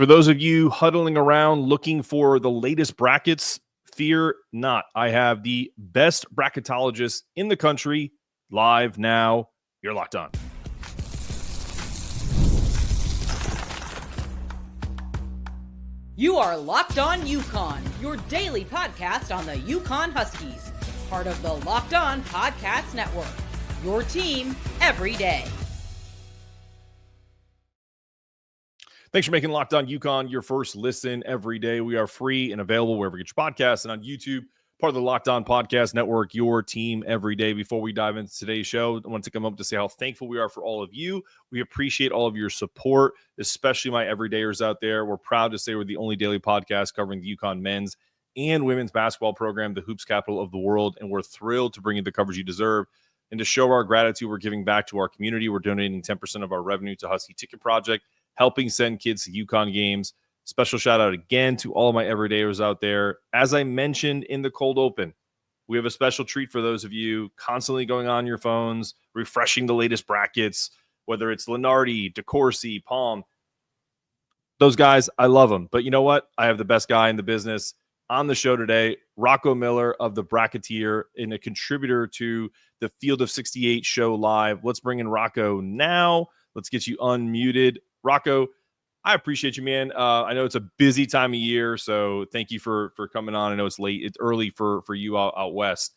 For those of you huddling around looking for the latest brackets, fear not. I have the best bracketologists in the country live now. You're locked on. You are Locked On UConn, your daily podcast on the UConn Huskies, part of the Locked On Podcast Network, your team every day. Thanks for making Locked On UConn your first listen every day. We are free and available wherever you get your podcasts and on YouTube, part of the Locked On Podcast Network, your team every day. Before we dive into today's show, I want to come up to say how thankful we are for all of you. We appreciate all of your support, especially my everydayers out there. We're proud to say we're the only daily podcast covering the UConn men's and women's basketball program, the hoops capital of the world, and we're thrilled to bring you the coverage you deserve. And to show our gratitude, we're giving back to our community. We're donating 10% of our revenue to Husky Ticket Project, helping send kids to UConn games. Special shout out again to all of my everydayers out there. As I mentioned in the cold open, we have a special treat for those of you constantly going on your phones, refreshing the latest brackets, whether it's Lenardi, DeCourcy, Palm. Those guys, I love them. But you know what? I have the best guy in the business on the show today, Rocco Miller of the Bracketeer, and a contributor to the Field of 68 show live. Let's bring in Rocco now. Let's get you unmuted. Rocco, I appreciate you, man. I know it's a busy time of year, so thank you for coming on. I know it's late. It's early for you out west.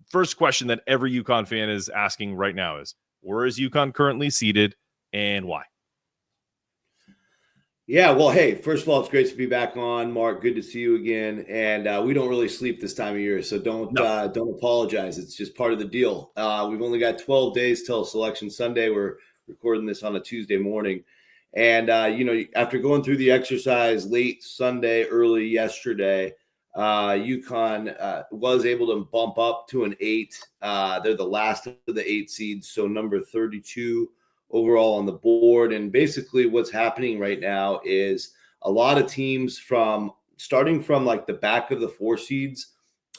First question that every UConn fan is asking right now is, where is UConn currently seated and why? Yeah, well, hey, first of all, it's great to be back on, Mark. Good to see you again. And we don't really sleep this time of year, so don't apologize. It's just part of the deal. We've only got 12 days till Selection Sunday. We're recording this on a Tuesday morning. And, after going through the exercise late Sunday, early yesterday, UConn was able to bump up to an 8. They're the last of the 8 seeds, so number 32 overall on the board. And basically what's happening right now is a lot of teams starting from like the back of the 4 seeds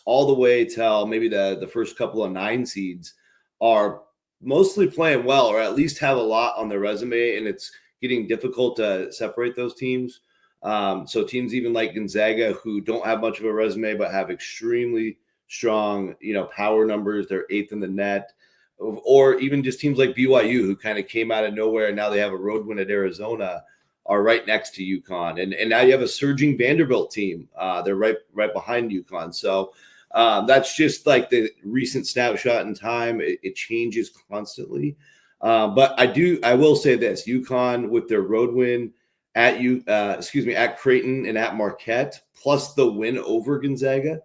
all the way till maybe the first couple of 9 seeds are mostly playing well, or at least have a lot on their resume, and it's getting difficult to separate those teams. So teams even like Gonzaga, who don't have much of a resume but have extremely strong, power numbers, they're 8th in the net, or even just teams like BYU, who kind of came out of nowhere and now they have a road win at Arizona, are right next to UConn. And now you have a surging Vanderbilt team. They're right behind UConn. So that's just like the recent snapshot in time. It changes constantly. But I will say this: UConn with their road win at Creighton and at Marquette, plus the win over Gonzaga,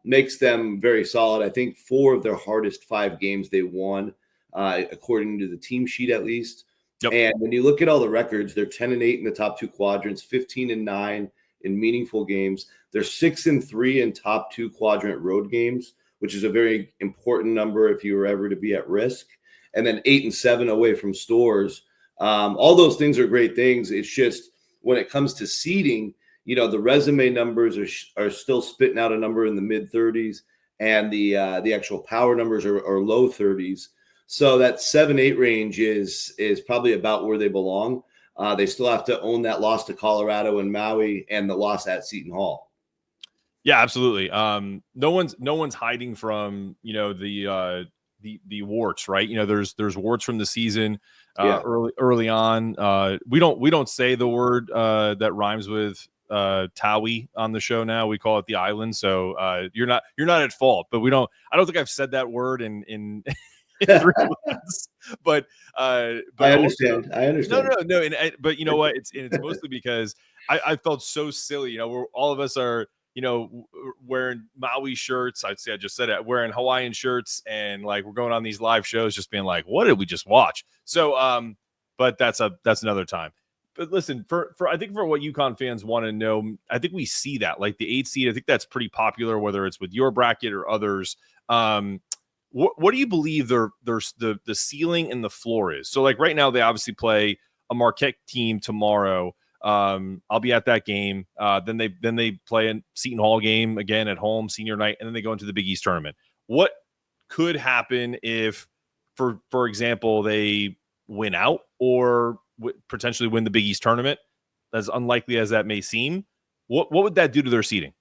makes them very solid. I think 4 of their hardest 5 games they won, according to the team sheet at least. Yep. And when you look at all the records, they're 10-8 in the top 2 quadrants, 15-9 in meaningful games. They're 6-3 in top 2 quadrant road games, which is a very important number if you were ever to be at risk. And then 8-7 away from stores. All those things are great things. It's just when it comes to seeding, the resume numbers are still spitting out a number in the mid 30s, and the actual power numbers are low 30s. So that 7-8 range is probably about where they belong. They still have to own that loss to Colorado and Maui and the loss at Seton Hall. Yeah, absolutely. No one's hiding from the warts, right? There's warts from the season early on. We don't say the word that rhymes with Tawi on the show now. We call it the island. So you're not at fault, but I don't think I've said that word in 3 months. But I understand. No. But you know what? It's mostly because I felt so silly. All of us are wearing Maui shirts. I just said it, wearing Hawaiian shirts, and like we're going on these live shows just being like, what did we just watch? So but that's another time. But listen, for I think for what UConn fans want to know, I think we see that like the 8 seed, I think that's pretty popular, whether it's with your bracket or others. What do you believe the ceiling and the floor is? So like right now they obviously play a Marquette team tomorrow. I'll be at that game. Then they play a Seton Hall game again at home, senior night, and then they go into the Big East tournament. What could happen if, for example, they win out, or potentially win the Big East tournament, as unlikely as that may seem. What would that do to their seeding?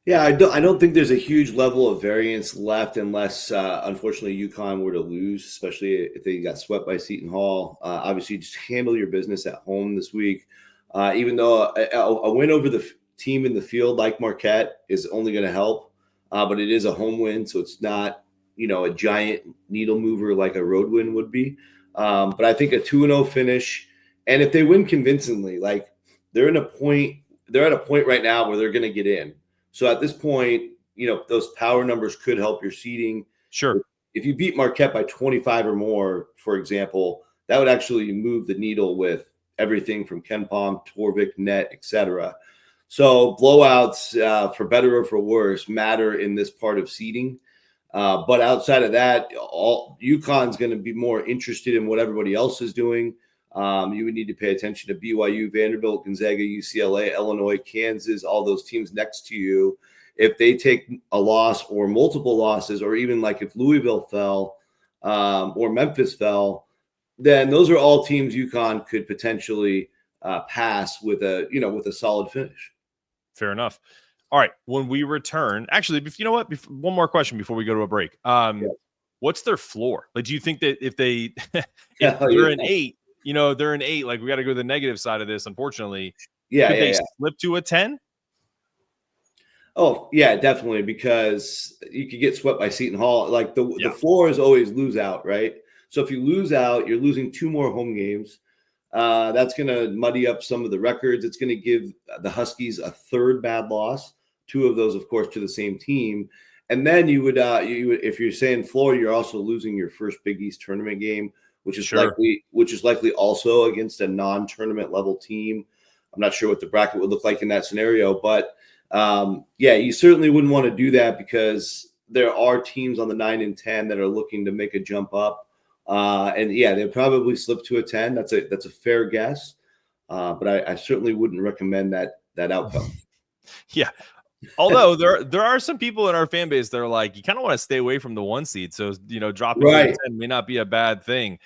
Yeah, I don't think there's a huge level of variance left unless, unfortunately, UConn were to lose, especially if they got swept by Seton Hall. Obviously, just handle your business at home this week. Even though a win over the team in the field like Marquette is only going to help, but it is a home win, so it's not a giant needle mover like a road win would be. But I think a 2-0 finish, and if they win convincingly, like they're at a point right now where they're going to get in. So at this point, those power numbers could help your seeding. Sure. If you beat Marquette by 25 or more, for example, that would actually move the needle with everything from KenPom, Torvik, Net, etc. So blowouts, for better or for worse, matter in this part of seeding. But outside of that, UConn's going to be more interested in what everybody else is doing. You would need to pay attention to BYU, Vanderbilt, Gonzaga, UCLA, Illinois, Kansas, all those teams next to you. If they take a loss or multiple losses, or even like if Louisville fell or Memphis fell, then those are all teams UConn could potentially pass with a solid finish. Fair enough. All right. When we return, actually, you know what? One more question before we go to a break. What's their floor? Like, do you think that if they're an 8, they're an 8, like we got to go to the negative side of this, unfortunately. Could they slip to a 10? Oh, yeah, definitely, because you could get swept by Seton Hall. Like the floor is always lose out, right? So if you lose out, you're losing 2 more home games. That's going to muddy up some of the records. It's going to give the Huskies a third bad loss, 2 of those, of course, to the same team. And then you would, if you're saying floor, you're also losing your first Big East tournament game, which is likely also against a non-tournament level team. I'm not sure what the bracket would look like in that scenario, but you certainly wouldn't want to do that, because there are teams on the 9 and 10 that are looking to make a jump up. They'll probably slip to a 10. That's a fair guess. But I certainly wouldn't recommend that outcome. Yeah. Although there are some people in our fan base that are like, you kind of want to stay away from the 1 seed. So, dropping to 10 may not be a bad thing.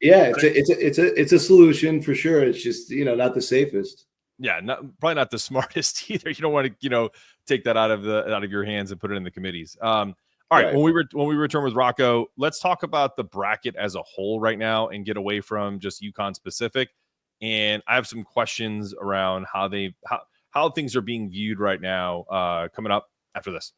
It's a solution for sure. It's just, not the safest. Yeah, probably not the smartest either. You don't want to, take that out of your hands and put it in the committees. All right. When we return with Rocco, let's talk about the bracket as a whole right now and get away from just UConn specific. And I have some questions around how things are being viewed right now, coming up after this.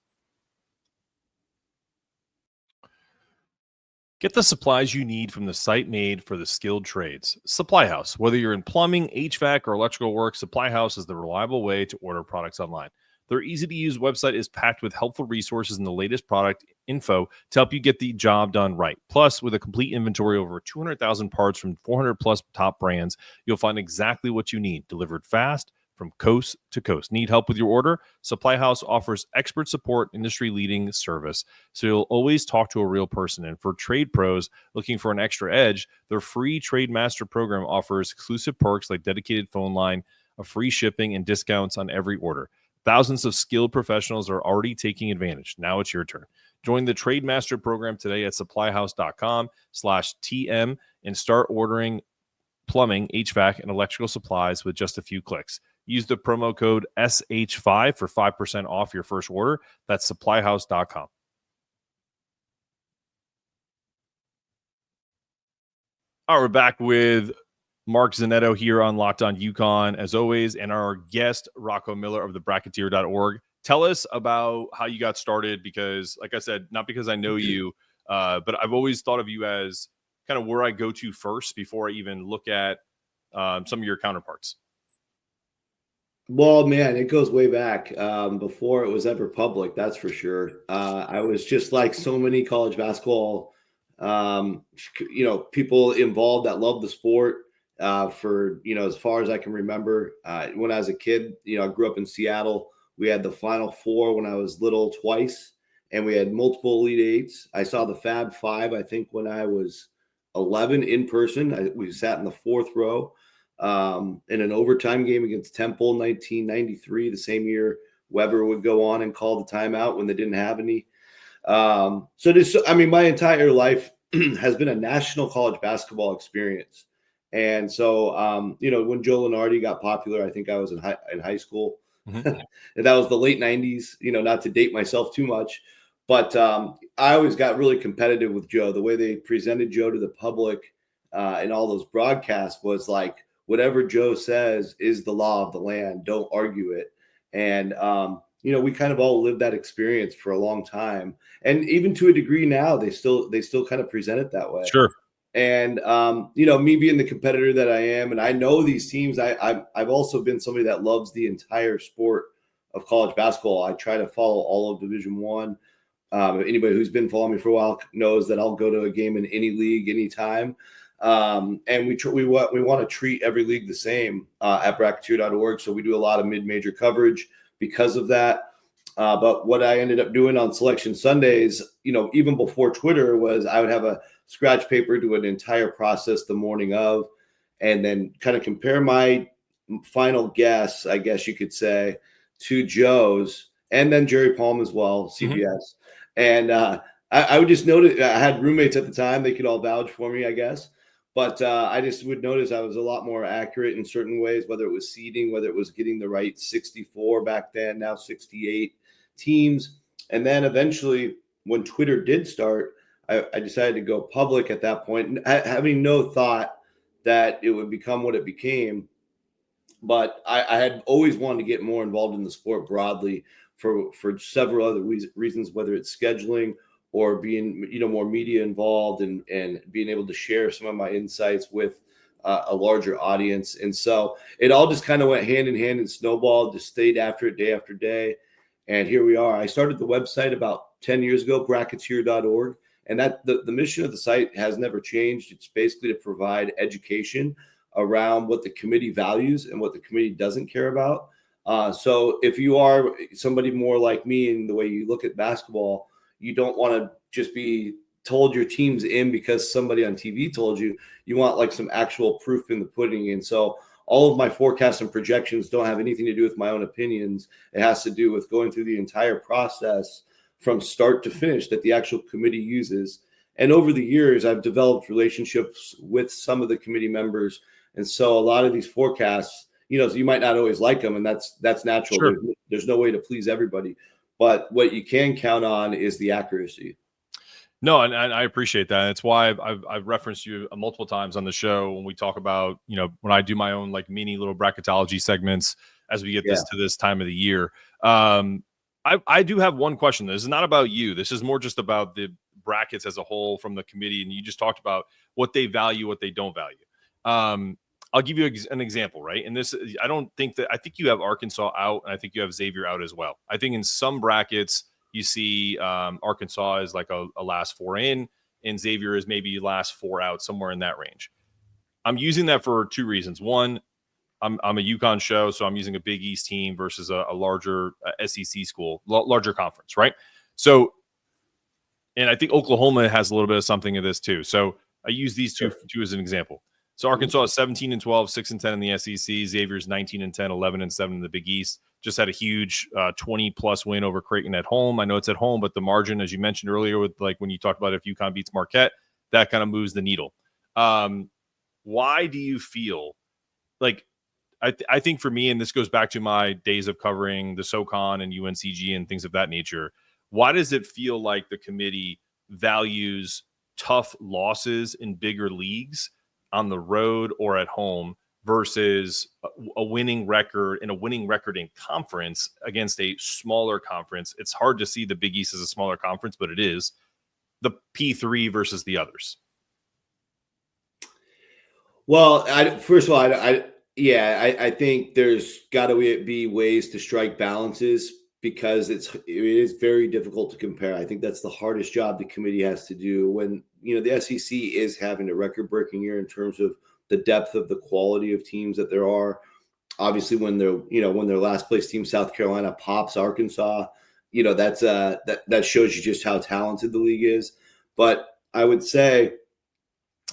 Get the supplies you need from the site made for the skilled trades. Supply House. Whether you're in plumbing, HVAC, or electrical work, Supply House is the reliable way to order products online. Their easy-to-use website is packed with helpful resources and the latest product info to help you get the job done right. Plus, with a complete inventory of over 200,000 parts from 400-plus top brands, you'll find exactly what you need, delivered fast from coast to coast. Need help with your order? Supply House offers expert support, industry-leading service, so you'll always talk to a real person. And for trade pros looking for an extra edge, their free Trade Master program offers exclusive perks like dedicated phone line, a free shipping, and discounts on every order. Thousands of skilled professionals are already taking advantage. Now it's your turn. Join the Trade Master program today at supplyhouse.com/TM and start ordering plumbing, HVAC, and electrical supplies with just a few clicks. Use the promo code SH5 for 5% off your first order. That's supplyhouse.com. All right, we're back with Mark Zanetto here on Locked On UConn, as always, and our guest, Rocco Miller of the Bracketeer.org. Tell us about how you got started, because, like I said, not because I know you, but I've always thought of you as kind of where I go to first before I even look at some of your counterparts. Well, man, it goes way back before it was ever public, that's for sure. I was just like so many college basketball, people involved that love the sport. For as far as I can remember, when I was a kid, I grew up in Seattle. We had the Final Four when I was little twice, and we had multiple Elite Eights. I saw the Fab Five, I think, when I was 11 in person. We sat in the 4th row in an overtime game against Temple, 1993, the same year Weber would go on and call the timeout when they didn't have any. My entire life has been a national college basketball experience. And so, when Joe Lunardi got popular, I think I was in high school. Mm-hmm. And that was the late 90s, not to date myself too much. But I always got really competitive with Joe. The way they presented Joe to the public in all those broadcasts was like, whatever Joe says is the law of the land. Don't argue it. And, we kind of all lived that experience for a long time. And even to a degree now, they still kind of present it that way. Sure. And, me being the competitor that I am, and I know these teams, I've also been somebody that loves the entire sport of college basketball. I try to follow all of Division I. Anybody who's been following me for a while knows that I'll go to a game in any league, anytime. And we want to treat every league the same at Bracketology.org. So we do a lot of mid-major coverage because of that. But what I ended up doing on Selection Sundays, even before Twitter, was I would have a scratch paper, do an entire process the morning of, and then kind of compare my final guess, I guess you could say, to Joe's, and then Jerry Palm as well, CBS. Mm-hmm. And I would just notice, I had roommates at the time, they could all vouch for me, I guess. But I just would notice I was a lot more accurate in certain ways, whether it was seeding, whether it was getting the right 64 back then, now 68 teams. And then eventually, when Twitter did start, I decided to go public at that point, having no thought that it would become what it became. But I had always wanted to get more involved in the sport broadly for several other reasons, whether it's scheduling or being, more media involved and being able to share some of my insights with a larger audience. And so it all just kind of went hand in hand and snowballed, just stayed after it day after day. And here we are. I started the website about 10 years ago, Bracketology.org. And that the mission of the site has never changed. It's basically to provide education around what the committee values and what the committee doesn't care about. So if you are somebody more like me in the way you look at basketball, you don't want to just be told your team's in because somebody on TV told you. You want like some actual proof in the pudding. And so all of my forecasts and projections don't have anything to do with my own opinions. It has to do with going through the entire process from start to finish that the actual committee uses. And over the years, I've developed relationships with some of the committee members. And so a lot of these forecasts, so you might not always like them, and that's natural. Sure. There's no way to please everybody. But what you can count on is the accuracy. No, and I appreciate that. It's why I've referenced you multiple times on the show when we talk about, when I do my own like mini little bracketology segments as we get to this time of the year. I do have one question. This is not about you. This is more just about the brackets as a whole from the committee. And you just talked about what they value, what they don't value. I'll give you an example, right? And this, I think you have Arkansas out, and I think you have Xavier out as well. I think in some brackets you see Arkansas is like a last four in, and Xavier is maybe last four out, somewhere in that range. I'm using that for two reasons. One, I'm a UConn show, so I'm using a Big East team versus a larger SEC school, larger conference, right? So, and I think Oklahoma has a little bit of something of this too. So I use these two as an example. So Arkansas is 17-12, 6-10 in the SEC. Xavier's 19-10, 11-7 in the Big East. Just had a huge 20-plus win over Creighton at home. I know it's at home, but the margin, as you mentioned earlier, with like when you talked about if UConn beats Marquette, that kind of moves the needle. Why do you feel like I think for me, and this goes back to my days of covering the SoCon and UNCG and things of that nature, why does it feel like the committee values tough losses in bigger leagues on the road or at home versus a winning record in conference against a smaller conference? It's hard to see the Big East as a smaller conference, but it is. The P3 versus the others. Well, first of all, I think there's got to be ways to strike balances because it is very difficult to compare. I think that's the hardest job the committee has to do when, the SEC is having a record-breaking year in terms of the depth of the quality of teams that there are. Obviously, when their last place team, South Carolina, pops Arkansas, that shows you just how talented the league is. But I would say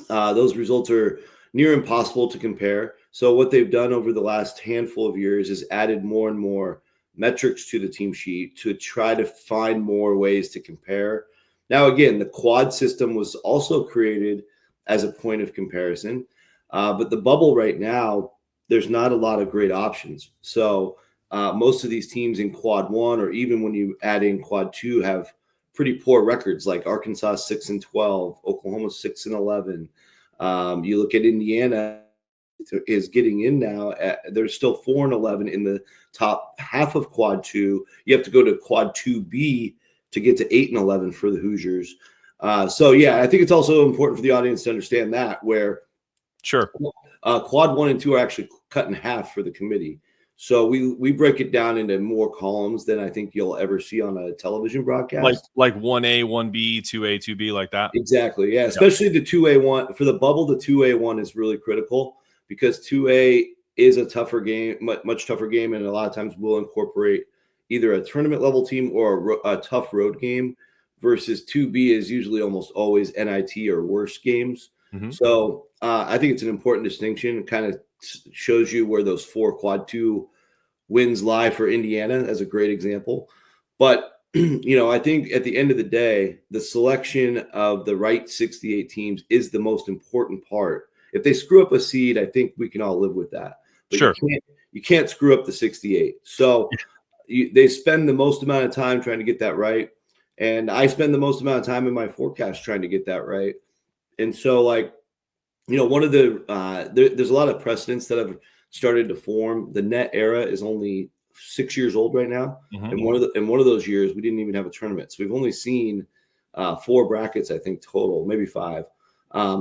those results are near impossible to compare. So what they've done over the last handful of years is added more and more metrics to the team sheet to try to find more ways to compare. Now, again, the quad system was also created as a point of comparison, but the bubble right now, there's not a lot of great options. So most of these teams in quad 1, or even when you add in quad 2, have pretty poor records, like Arkansas 6-12, Oklahoma 6-11. You look at Indiana is getting in now. They're still 4-11 in the top half of quad 2. You have to go to quad 2B to get to 8-11 for the Hoosiers. So yeah, I think it's also important for the audience to understand that, where Sure. quad 1 and 2 are actually cut in half for the committee. So we break it down into more columns than I think you'll ever see on a television broadcast. Like 1A, 1B, 2A, 2B, like that. Exactly. Yeah. Especially the 2A1 for the bubble. The 2A1 is really critical because 2A is a tougher game, much tougher game, and a lot of times will incorporate either a tournament level team or a tough road game. Versus 2B is usually almost always NIT or worse games. Mhm. So I think it's an important distinction. It kind of shows you where those 4 quad 2 wins lie for Indiana as a great example. But, I think at the end of the day, the selection of the right 68 teams is the most important part. If they screw up a seed, I think we can all live with that. But Sure. you can't screw up the 68. So they spend the most amount of time trying to get that right. And I spend the most amount of time in my forecast trying to get that right. And so, one of the there's a lot of precedents that have started to form. The net era is only 6 years old right now, Mhm. and one of those years we didn't even have a tournament. So we've only seen 4 brackets, I think, total, maybe 5,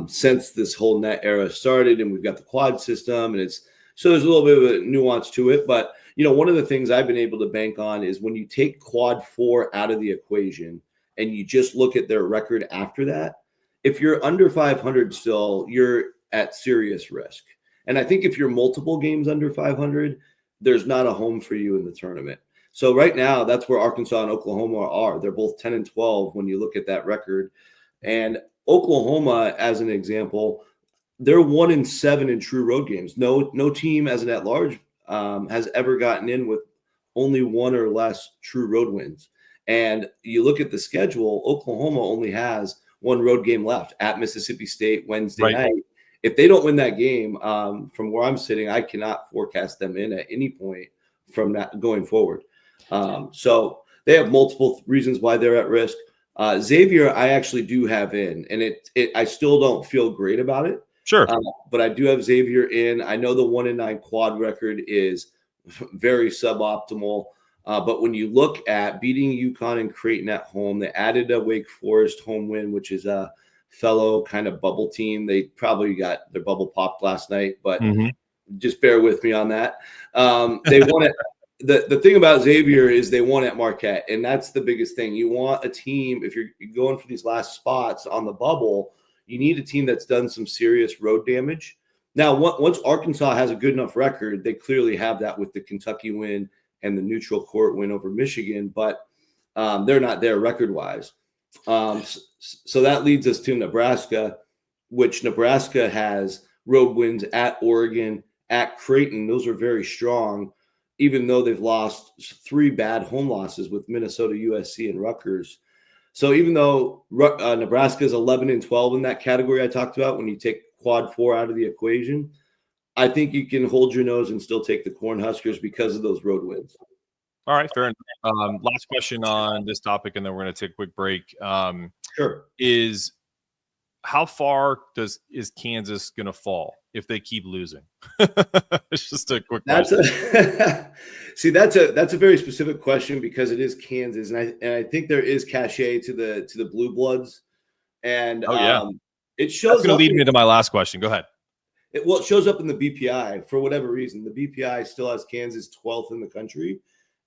since this whole net era started. And we've got the quad system, and so there's a little bit of a nuance to it. But one of the things I've been able to bank on is when you take quad 4 out of the equation and you just look at their record after that. If you're under 500 still, you're at serious risk. And I think if you're multiple games under 500, there's not a home for you in the tournament. So right now, that's where Arkansas and Oklahoma are. They're both 10-12 when you look at that record. And Oklahoma, as an example, they're 1-7 in true road games. No team as an at-large has ever gotten in with only 1 or less true road wins. And you look at the schedule, Oklahoma only has 1 road game left at Mississippi State Wednesday night. If they don't win that game, from where I'm sitting, I cannot forecast them in at any point from that going forward. So they have multiple reasons why they're at risk. Xavier, I actually do have in, and I still don't feel great about it. Sure. But I do have Xavier in. I know the 1-9 quad record is very suboptimal. But when you look at beating UConn and Creighton at home, they added a Wake Forest home win, which is a fellow kind of bubble team. They probably got their bubble popped last night, but just bear with me on that. They won it. The thing about Xavier is they won at Marquette, and that's the biggest thing. You want a team, if you're going for these last spots on the bubble, you need a team that's done some serious road damage. Now, once Arkansas has a good enough record, they clearly have that with the Kentucky win and the neutral court win over Michigan, but they're not there record-wise. So that leads us to Nebraska, which Nebraska has road wins at Oregon, at Creighton. Those are very strong, even though they've lost 3 bad home losses with Minnesota, USC, and Rutgers. So even though Nebraska is 11-12 in that category I talked about, when you take quad 4 out of the equation, I think you can hold your nose and still take the Cornhuskers because of those road wins. All right, fair enough. Last question on this topic, and then we're going to take a quick break. Sure. Is how far is Kansas going to fall if they keep losing? It's just a quick question. That's a very specific question because it is Kansas, and I think there is cachet to the Blue Bloods, and it shows. That's going to lead me into my last question. Go ahead. It shows up in the BPI for whatever reason. The BPI still has Kansas 12th in the country,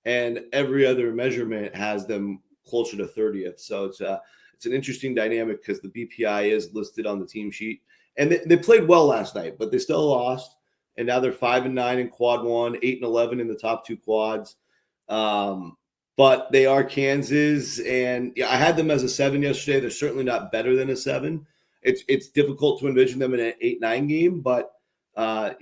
and every other measurement has them closer to 30th. So it's an interesting dynamic because the BPI is listed on the team sheet, and they played well last night, but they still lost. And now they're 5-9 in quad 1, 8-11 in the top 2 quads. But they are Kansas, and I had them as a 7 yesterday. They're certainly not better than a 7. It's difficult to envision them in an 8-9 game, but I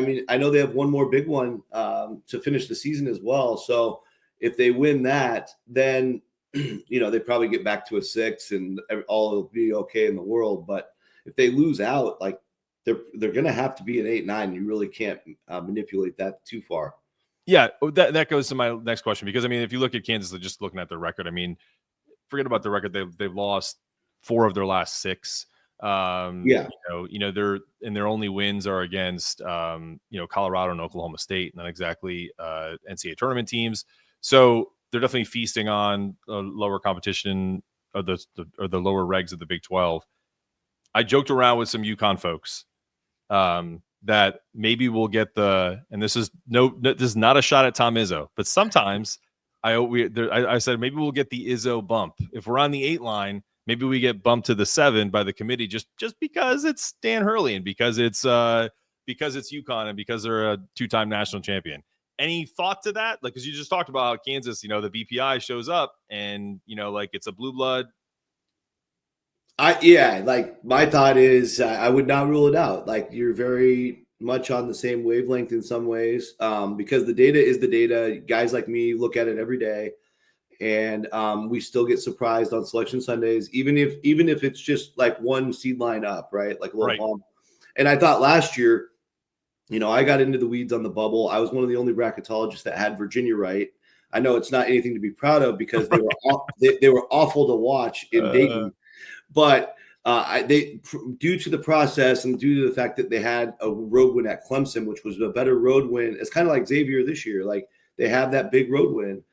mean, I know they have one more big one to finish the season as well. So if they win that, then they probably get back to a 6 and all will be okay in the world. But if they lose out, like they're going to have to be an 8-9. You really can't manipulate that too far. Yeah, that goes to my next question, because I mean, if you look at Kansas, just looking at their record, I mean, forget about the record. They've lost 4 of their last 6. Their only wins are against Colorado and Oklahoma State, not exactly NCAA tournament teams. So they're definitely feasting on lower competition, or the lower regs of the Big 12. I joked around with some UConn folks that maybe we'll get and this is not a shot at Tom Izzo, but sometimes I said maybe we'll get the Izzo bump. If we're on the 8 line, maybe we get bumped to the 7 by the committee just because it's Dan Hurley and because it's UConn and because they're a 2-time national champion. Any thought to that? Like, because you just talked about how Kansas, the BPI shows up and like it's a blue blood. Like my thought is I would not rule it out. Like, you're very much on the same wavelength in some ways, because the data is the data. Guys like me look at it every day, and we still get surprised on Selection Sundays, even if it's just like one seed line up, right? Like a little bump. And I thought last year, I got into the weeds on the bubble. I was one of the only bracketologists that had Virginia right. I know it's not anything to be proud of because they were they were awful to watch in Dayton. But due to the process and due to the fact that they had a road win at Clemson, which was a better road win, it's kind of like Xavier this year. Like, they have that big road win.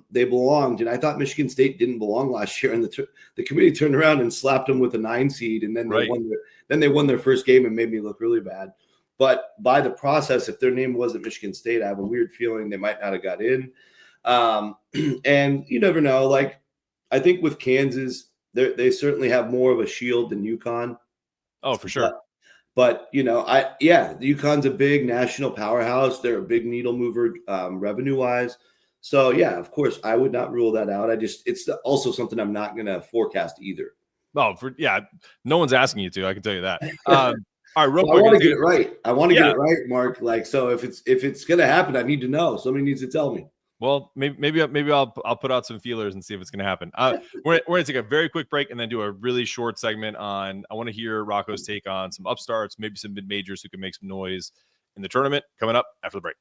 They belonged, and I thought Michigan State didn't belong last year. And the committee turned around and slapped them with a 9 seed, and then they won their first game and made me look really bad. But by the process, if their name wasn't Michigan State, I have a weird feeling they might not have got in. And you never know. Like, I think with Kansas, they certainly have more of a shield than UConn. Oh, for sure. But UConn's a big national powerhouse. They're a big needle mover revenue wise. So yeah, of course, I would not rule that out. It's also something I'm not going to forecast either. Oh, no one's asking you to. I can tell you that. All right, real quick. I want to get it right. I want to get it right, Mark. Like, so if it's going to happen, I need to know. Somebody needs to tell me. Well, maybe I'll put out some feelers and see if it's going to happen. We're going to take a very quick break and then do a really short segment on. I want to hear Rocco's take on some upstarts, maybe some mid majors who can make some noise in the tournament. Coming up after the break.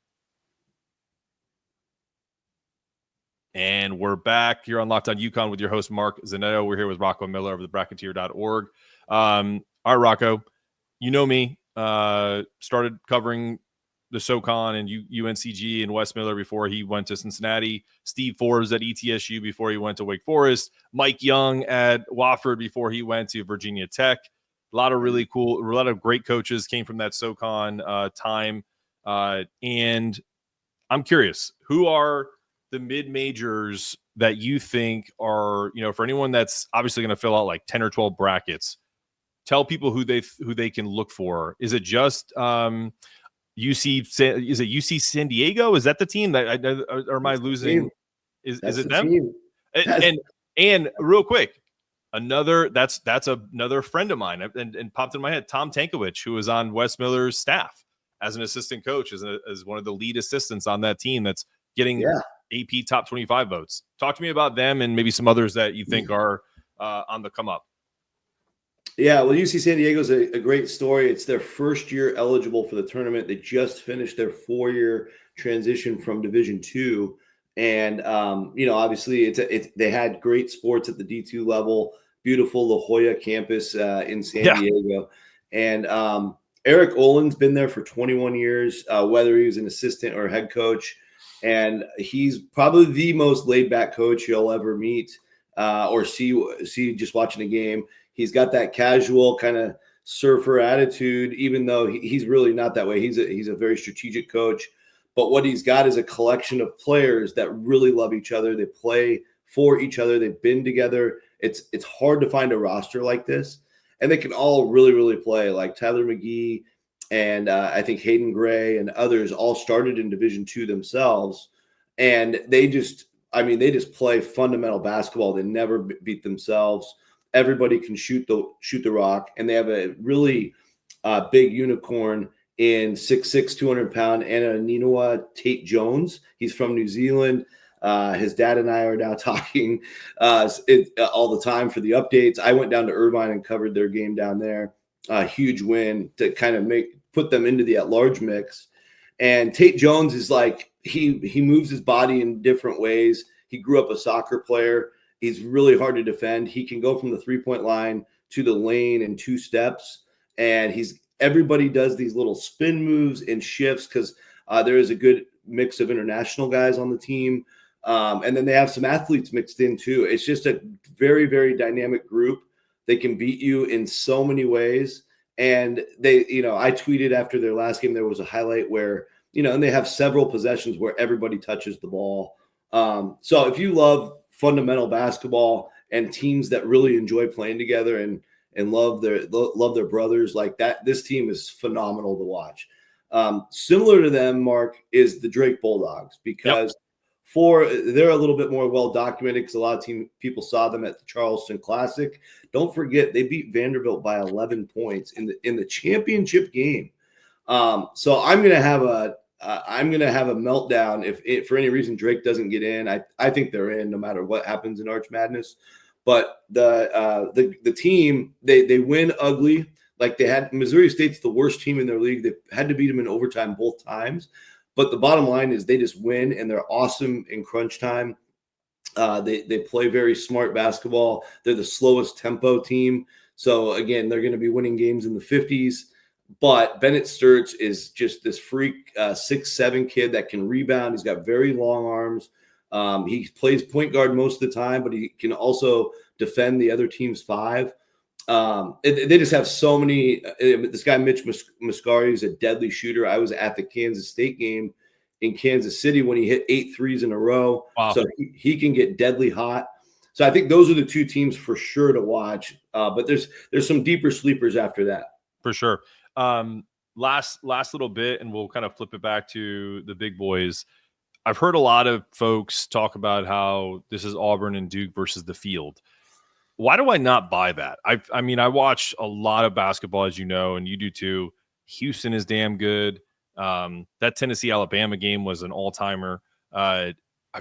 And we're back here on Locked On UConn with your host Mark Zanetto. We're here with Rocco Miller of the Bracketeer.org. All right, Rocco, you know me. Started covering the SoCon and UNCG and Wes Miller before he went to Cincinnati. Steve Forbes at ETSU before he went to Wake Forest. Mike Young at Wofford before he went to Virginia Tech. A lot of great coaches came from that SoCon time. And I'm curious, who are the mid-majors that you think are, for anyone that's obviously going to fill out like 10 or 12 brackets, tell people who they can look for. Is it just UC San Diego? Is that the team or am I losing? Is it them? And real quick, that's another friend of mine and popped in my head, Tom Tankovich, who was on Wes Miller's staff as an assistant coach, as one of the lead assistants on that team that's getting AP top 25 votes. Talk to me about them and maybe some others that you think are on the come up. Yeah, well, UC San Diego is a great story. It's their first year eligible for the tournament. They just finished their 4-year transition from Division II. And, obviously they had great sports at the D2 level, beautiful La Jolla campus in San Diego. And Eric Olin's been there for 21 years, whether he was an assistant or head coach. And he's probably the most laid-back coach you'll ever meet or see just watching a game. He's got that casual kind of surfer attitude, even though he's really not that way. He's a very strategic coach. But what he's got is a collection of players that really love each other. They play for each other. They've been together. It's hard to find a roster like this. And they can all really, really play. Like Tyler McGee and I think Hayden Gray and others all started in Division II themselves. And they just play fundamental basketball. They never beat themselves. Everybody can shoot the rock, and they have a really big unicorn in 6'6", 200-pound Anna Ninoa Tate Jones. He's from New Zealand. His dad and I are now talking all the time for the updates. I went down to Irvine and covered their game down there. A huge win to kind of put them into the at-large mix. And Tate Jones is like, he moves his body in different ways. He grew up a soccer player. He's really hard to defend. He can go from the three-point line to the lane in 2 steps. And everybody does these little spin moves and shifts because there is a good mix of international guys on the team. And then they have some athletes mixed in too. It's just a very, very dynamic group. They can beat you in so many ways. And I tweeted after their last game, there was a highlight where, and they have several possessions where everybody touches the ball. So if you love fundamental basketball and teams that really enjoy playing together and love their brothers like that, this team is phenomenal to watch. Similar to them, Mark, is the Drake Bulldogs because they're a little bit more well documented because a lot of people saw them at the Charleston Classic. Don't forget they beat Vanderbilt by 11 points in the championship game. So I'm gonna have a meltdown if for any reason Drake doesn't get in. I think they're in no matter what happens in Arch Madness. But the team they win ugly. Like they had Missouri State's the worst team in their league. They had to beat them in overtime both times. But the bottom line is they just win and they're awesome in crunch time. They play very smart basketball. They're the slowest tempo team. So again, they're going to be winning games in the 50s. But Bennett Sturts is just this freak 6'7" kid that can rebound. He's got very long arms. He plays point guard most of the time, but he can also defend the other team's 5. They just have so many. This guy Mitch Muscari is a deadly shooter. I was at the Kansas State game in Kansas City when he hit 8 threes in a row. Wow. So he can get deadly hot. So I think those are the 2 teams for sure to watch. But there's some deeper sleepers after that. For sure. Last little bit, and we'll kind of flip it back to the big boys. I've heard a lot of folks talk about how this is Auburn and Duke versus the field. Why do I not buy that? I mean, I watch a lot of basketball, as you know, and you do too. Houston is damn good. That Tennessee-Alabama game was an all-timer. I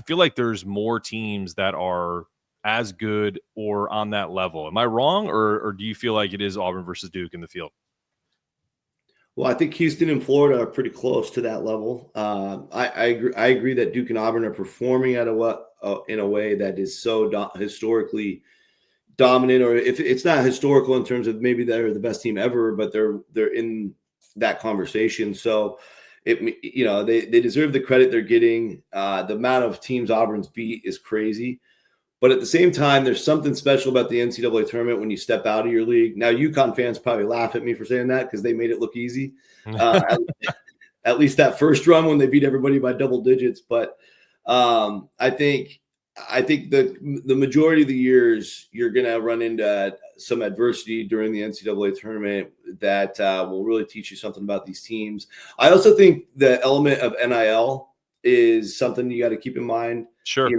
feel like there's more teams that are as good or on that level. Am I wrong, or do you feel like it is Auburn versus Duke in the field? Well, I think Houston and Florida are pretty close to that level. I agree that Duke and Auburn are performing in a way that is so historically dominant, or if it's not historical in terms of maybe they're the best team ever, but they're in that conversation. So they deserve the credit they're getting. The amount of teams Auburn's beat is crazy. But at the same time, there's something special about the NCAA tournament when you step out of your league. Now, UConn fans probably laugh at me for saying that because they made it look easy. At least that first run when they beat everybody by double digits. But I think the majority of the years you're going to run into some adversity during the NCAA tournament that will really teach you something about these teams. I also think the element of NIL is something you got to keep in mind. Sure.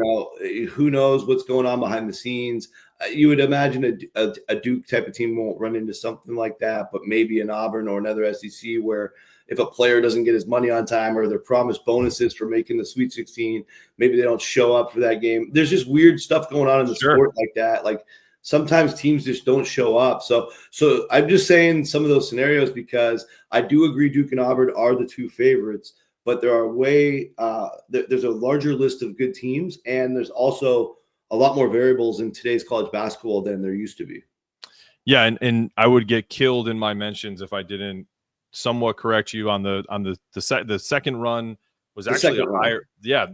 Who knows what's going on behind the scenes. You would imagine a Duke type of team won't run into something like that, but maybe an Auburn or another SEC where if a player doesn't get his money on time or they're promised bonuses for making the Sweet 16, maybe they don't show up for that game. There's just weird stuff going on in the sport like that. Like sometimes teams just don't show up. So I'm just saying some of those scenarios because I do agree Duke and Auburn are the 2 favorites. But there are there's a larger list of good teams, and there's also a lot more variables in today's college basketball than there used to be. Yeah, and I would get killed in my mentions if I didn't somewhat correct you on the second run was actually a higher. Yeah.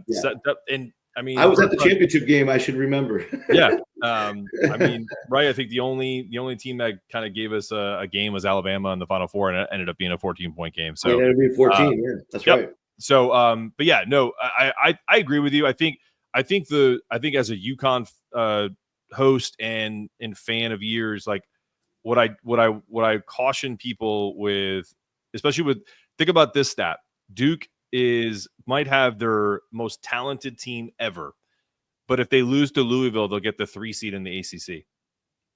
And I mean, I was at the championship game. I should remember. Yeah. I mean, right. I think the only team that kind of gave us a game was Alabama in the Final Four, and it ended up being a 14-point game. So it ended up being 14. Yeah, that's right. So, but yeah, no, I agree with you. I think as a UConn host and fan of years, like what I caution people with, especially with, think about this stat: Duke might have their most talented team ever, but if they lose to Louisville, they'll get the 3 seed in the ACC,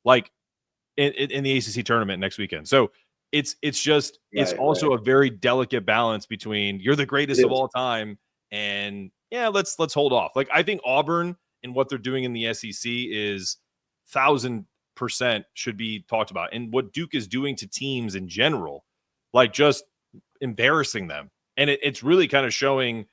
like in the ACC tournament next weekend. So it's also a very delicate balance between you're the greatest of all time and yeah, let's hold off. Like, I think Auburn and what they're doing in the SEC is 1,000% should be talked about. And what Duke is doing to teams in general, like just embarrassing them. And it's really kind of showing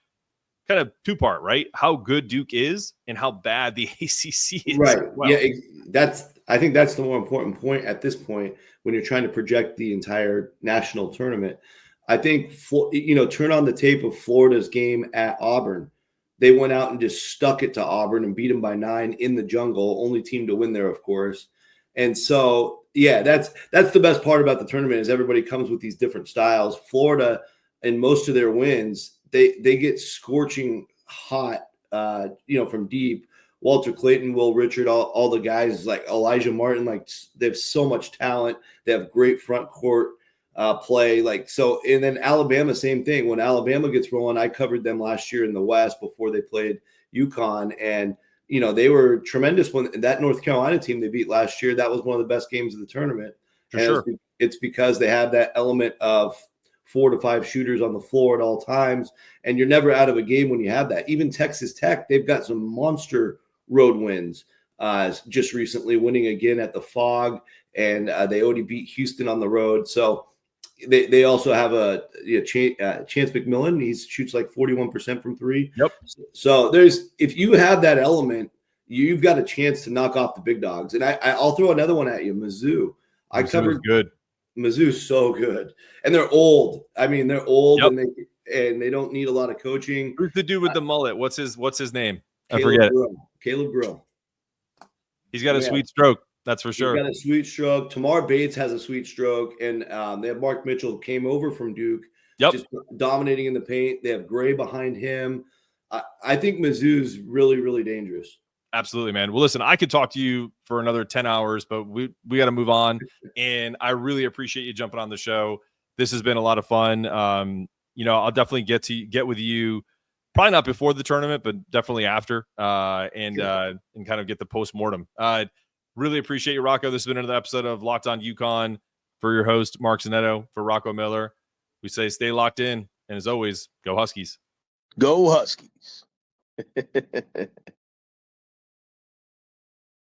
kind of two-part, right? How good Duke is and how bad the ACC is. Right. Well. Yeah. I think that's the more important point at this point when you're trying to project the entire national tournament. I think, turn on the tape of Florida's game at Auburn. They went out and just stuck it to Auburn and beat them by 9 in the jungle. Only team to win there, of course. And so, yeah, that's the best part about the tournament is everybody comes with these different styles. Florida, in most of their wins, they get scorching hot, from deep. Walter Clayton, Will Richard, all the guys like Elijah Martin, like they have so much talent. They have great front court play. Like so, and then Alabama, same thing. When Alabama gets rolling, I covered them last year in the West before they played UConn, and they were tremendous when that North Carolina team they beat last year. That was one of the best games of the tournament. For sure. It's because they have that element of 4 to 5 shooters on the floor at all times, and you're never out of a game when you have that. Even Texas Tech, they've got some monster road wins just recently, winning again at the Fog, and they already beat Houston on the road. So they also have Chance McMillan. He shoots like 41% from 3. Yep. So if you have that element, you've got a chance to knock off the big dogs. And I'll throw another one at you, Mizzou. I covered good. Mizzou's so good, and they're old. I mean, they're old, yep. and they don't need a lot of coaching. Who's the dude with the mullet? What's his name? I forget. Caleb Grill. He's got a sweet stroke. That's for sure. He's got a sweet stroke. Tamar Bates has a sweet stroke, and they have Mark Mitchell, who came over from Duke, just dominating in the paint. They have Gray behind him. I think Mizzou's really, really dangerous. Absolutely, man. Well, listen, I could talk to you for another 10 hours, but we got to move on. And I really appreciate you jumping on the show. This has been a lot of fun. I'll definitely get with you, probably not before the tournament, but definitely after, and kind of get the postmortem. Really appreciate you, Rocco. This has been another episode of Locked On UConn. For your host, Mark Zanetto, for Rocco Miller, we say stay locked in. And as always, go Huskies. Go Huskies.